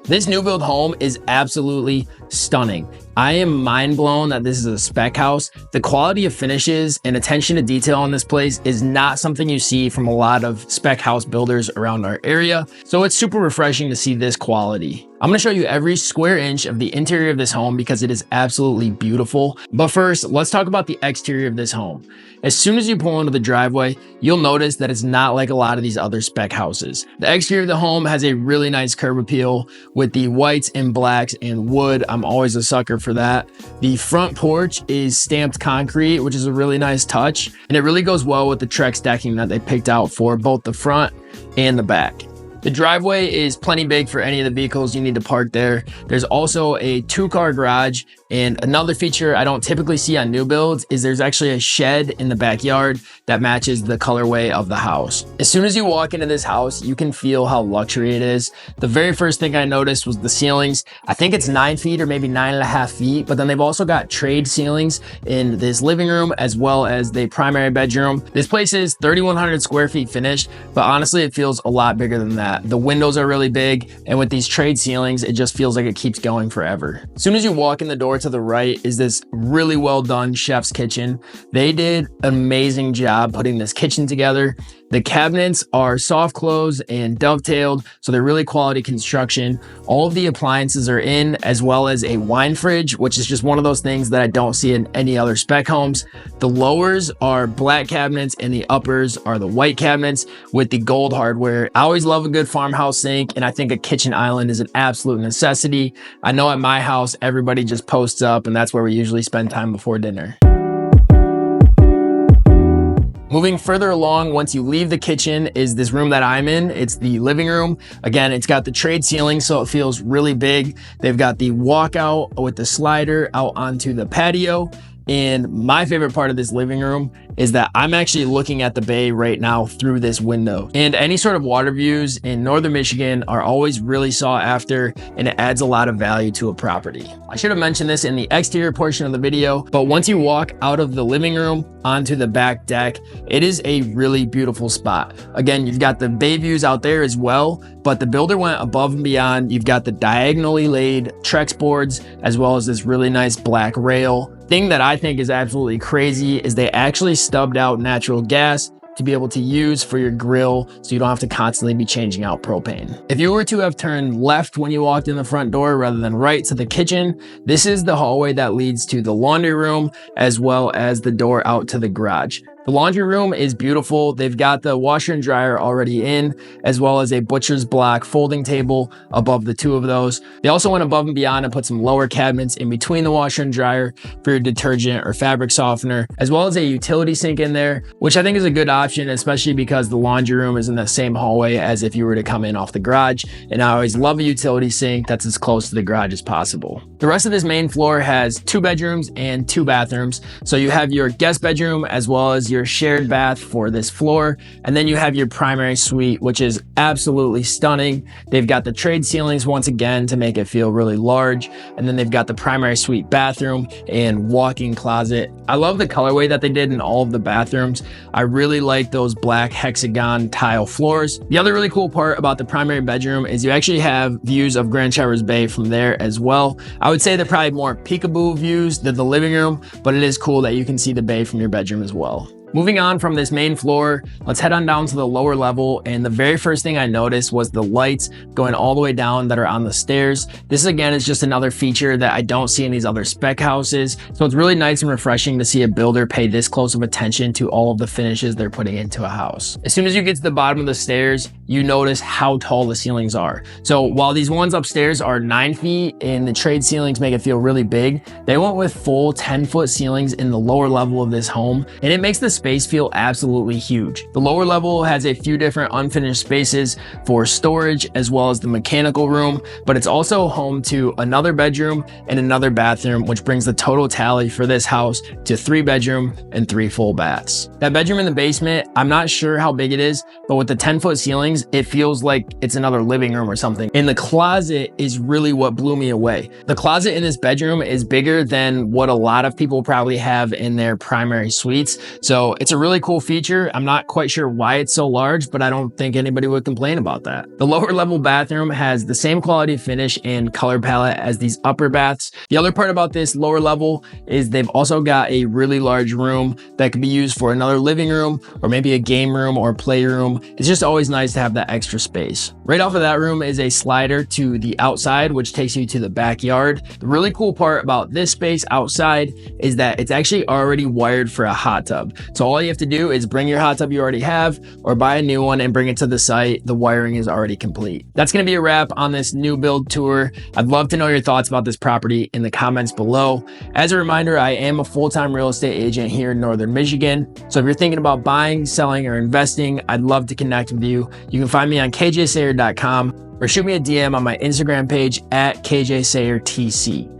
This new build home is absolutely stunning. I am mind blown that this is a spec house. The quality of finishes and attention to detail in this place is not something you see from a lot of spec house builders around our area. So it's super refreshing to see this quality. I'm gonna show you every square inch of the interior of this home because it is absolutely beautiful. But first, let's talk about the exterior of this home. As soon as you pull into the driveway, you'll notice that it's not like a lot of these other spec houses. The exterior of the home has a really nice curb appeal with the whites and blacks and wood. I'm always a sucker for that. The front porch is stamped concrete, which is a really nice touch, and it really goes well with the Trex decking that they picked out for both the front and the back. The driveway is plenty big for any of the vehicles you need to park there. There's also a 2-car garage, and another feature I don't typically see on new builds is there's actually a shed in the backyard that matches the colorway of the house. As soon as you walk into this house, you can feel how luxury it is. The very first thing I noticed was the ceilings. I think it's 9 feet or maybe 9.5 feet, but then they've also got trade ceilings in this living room as well as the primary bedroom. This place is 3,100 square feet finished, but honestly, it feels a lot bigger than that. The windows are really big, and with these trade ceilings, it just feels like it keeps going forever. As soon as you walk in the door to the right is this really well done chef's kitchen. They did an amazing job putting this kitchen together. The cabinets are soft close and dovetailed, so they're really quality construction. All of the appliances are in, as well as a wine fridge, which is just one of those things that I don't see in any other spec homes. The lowers are black cabinets and the uppers are the white cabinets with the gold hardware. I always love a good farmhouse sink, and I think a kitchen island is an absolute necessity. I know at my house, everybody just posts up, and that's where we usually spend time before dinner. Moving further along, once you leave the kitchen, is this room that I'm in. It's the living room. Again, it's got the trade ceiling, so it feels really big. They've got the walkout with the slider out onto the patio. And my favorite part of this living room is that I'm actually looking at the bay right now through this window. And any sort of water views in northern Michigan are always really sought after, and it adds a lot of value to a property. I should have mentioned this in the exterior portion of the video, but once you walk out of the living room onto the back deck, it is a really beautiful spot. Again, you've got the bay views out there as well, but the builder went above and beyond. You've got the diagonally laid Trex boards, as well as this really nice black rail. Thing that I think is absolutely crazy is they actually stubbed out natural gas to be able to use for your grill, so you don't have to constantly be changing out propane. If you were to have turned left when you walked in the front door rather than right to the kitchen, this is the hallway that leads to the laundry room as well as the door out to the garage. The laundry room is beautiful. They've got the washer and dryer already in, as well as a butcher's block folding table above the two of those. They also went above and beyond and put some lower cabinets in between the washer and dryer for your detergent or fabric softener, as well as a utility sink in there, which I think is a good option, especially because the laundry room is in the same hallway as if you were to come in off the garage. And I always love a utility sink that's as close to the garage as possible. The rest of this main floor has 2 bedrooms and 2 bathrooms. So you have your guest bedroom as well as your shared bath for this floor, and then you have your primary suite, which is absolutely stunning. They've got the trade ceilings once again to make it feel really large, and then they've got the primary suite bathroom and walk-in closet. I love the colorway that they did in all of the bathrooms. I really like those black hexagon tile floors. The other really cool part about the primary bedroom is you actually have views of Grand Traverse Bay from there as well. I would say they're probably more peekaboo views than the living room, but it is cool that you can see the bay from your bedroom as well. Moving on from this main floor, let's head on down to the lower level, and the very first thing I noticed was the lights going all the way down that are on the stairs. This again is just another feature that I don't see in these other spec houses, so it's really nice and refreshing to see a builder pay this close of attention to all of the finishes they're putting into a house. As soon as you get to the bottom of the stairs, you notice how tall the ceilings are. So while these ones upstairs are 9 feet and the trade ceilings make it feel really big, they went with full 10-foot ceilings in the lower level of this home, and it makes the space feel absolutely huge. The lower level has a few different unfinished spaces for storage as well as the mechanical room, but it's also home to another bedroom and another bathroom, which brings the total tally for this house to 3 bedroom and 3 full baths. That bedroom in the basement, I'm not sure how big it is, but with the 10-foot ceilings, it feels like it's another living room or something. And the closet is really what blew me away. The closet in this bedroom is bigger than what a lot of people probably have in their primary suites. So So it's a really cool feature. I'm not quite sure why it's so large, but I don't think anybody would complain about that. The lower level bathroom has the same quality finish and color palette as these upper baths. The other part about this lower level is they've also got a really large room that could be used for another living room or maybe a game room or playroom. It's just always nice to have that extra space. Right off of that room is a slider to the outside, which takes you to the backyard. The really cool part about this space outside is that it's actually already wired for a hot tub. So all you have to do is bring your hot tub you already have or buy a new one and bring it to the site. The wiring is already complete. That's going to be a wrap on this new build tour. I'd love to know your thoughts about this property in the comments below. As a reminder, I am a full-time real estate agent here in Northern Michigan. So if you're thinking about buying, selling, or investing, I'd love to connect with you. You can find me on kjsayer.com or shoot me a DM on my Instagram page at kjsayertc.